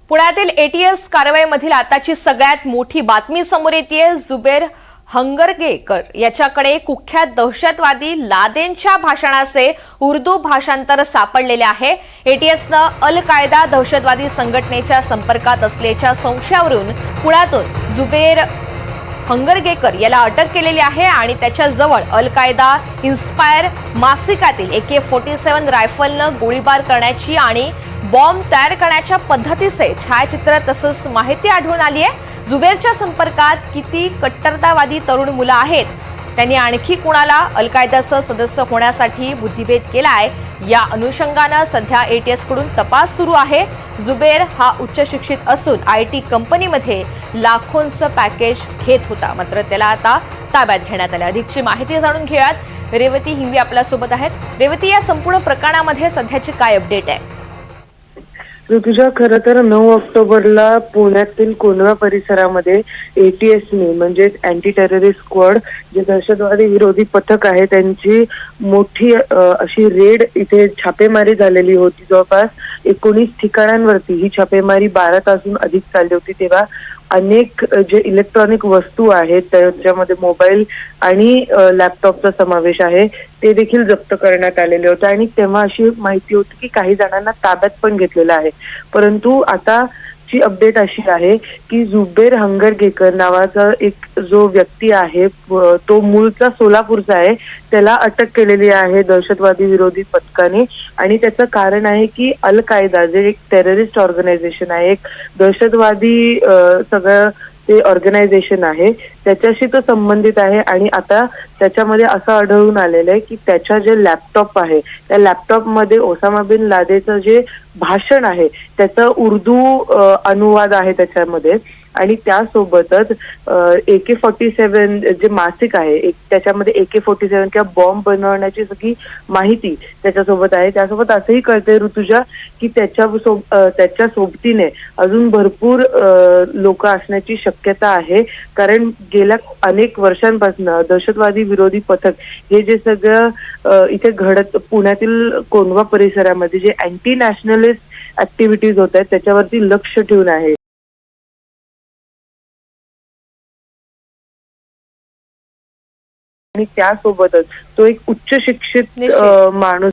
पुण्यातील एटीएस कारवाईमधील आताची सगळ्यात मोठी बातमी समोर येतेय। जुबेर हंगरगेकर याच्याकडे कुख्यात दहशतवादी लादेनच्या भाषणाचे उर्दू भाषांतर सापडलेले आहे। एटीएसनं अल कायदा दहशतवादी संघटनेच्या संपर्कात असल्याच्या संशयावरून पुण्यातून जुबेर हंगरगेकर याला अटक केलेली आहे आणि त्याच्या जवळ अल कायदा इन्स्पायर मासिकातील AK-47 रायफलनं गोळीबार करण्याची आणि बॉम्ब तयार करण्याच्या पद्धतीचे छायाचित्र तसंच माहिती आढळून आली आहे। जुबेरच्या संपर्कात किती कट्टरतावादी तरुण मुलं आहेत, त्यांनी आणखी कुणाला अल कायदाचं सदस्य होण्यासाठी बुद्धिभेद केलाय, या अनुषंगाने सध्या एटीएस कडून तपास सुरू आहे। जुबेर हा उच्च शिक्षित असून IT कंपनीमध्ये लाखोंचं पॅकेज घेत होता, मात्र त्याला आता ताब्यात घेण्यात आले। अधिकची माहिती जाणून घेऊयात। रेवती हिंगवी आपल्या सोबत आहेत। रेवती, या संपूर्ण प्रकरणामध्ये सध्याची काय अपडेट आहे? ऋतुजा, खरं तर 9 ऑक्टोबरला पुण्यातील कोंढवा परिसरामध्ये एटीएसने म्हणजेच अँटी टेररिस्ट स्क्वॉड जे दहशतवादी विरोधी पथक आहे त्यांची मोठी अशी रेड इथे छापेमारी झालेली होती। जवळपास 19 ठिकाणांवरती ही छापेमारी 12 तासून अधिक चालली होती। तेव्हा अनेक जे इलेक्ट्रॉनिक वस्तू आहेत त्याच्यामध्ये मोबाईल आणि लॅपटॉपचा समावेश आहे ते देखील जप्त करण्यात आलेले होते आणि तेव्हा अशी माहिती होती की काही जणांना ताब्यात पण घेतलेलं आहे। परंतु आता ची अपडेट अशी आहे की जुबेर हंगरगेकर नावाचा एक जो व्यक्ती आहे तो मूळचा सोलापूरचा आहे, त्याला अटक केलेली आहे दहशतवादी विरोधी पथकाने आणि त्याचं कारण आहे की अल कायदा जे एक टेररिस्ट ऑर्गनायझेशन आहे, एक दहशतवादी सगळं ते ऑर्गनायझेशन आहे त्याच्याशी तो संबंधित आहे आणि आता त्याच्यामध्ये असं आढळून आलेलं आहे की त्याच्या जे लॅपटॉप आहे त्या लॅपटॉपमध्ये ओसामा बिन लादेनचं जे भाषण आहे त्याचा उर्दू अनुवाद आहे त्याच्यामध्ये आणि त्यासोबतच AK-47 जे मासिक आहे त्याच्यामध्ये AK-47 किंवा बॉम्ब बनवण्याची सगळी माहिती त्याच्यासोबत आहे। त्यासोबत असंही कळतंय ऋतुजा की त्याच्या सोबतीने अजून भरपूर लोक असण्याची शक्यता आहे, कारण गेल्या अनेक वर्षांपासून दहशतवादी विरोधी पथक हे जे सगळं इथे घडत पुण्यातील कोंढवा परिसरामध्ये जे अँटी नॅशनलिस्ट ऍक्टिव्हिटीज होत आहेत त्याच्यावरती लक्ष ठेवून आहे आणि त्यासोबतच तो एक उच्च शिक्षित माणूस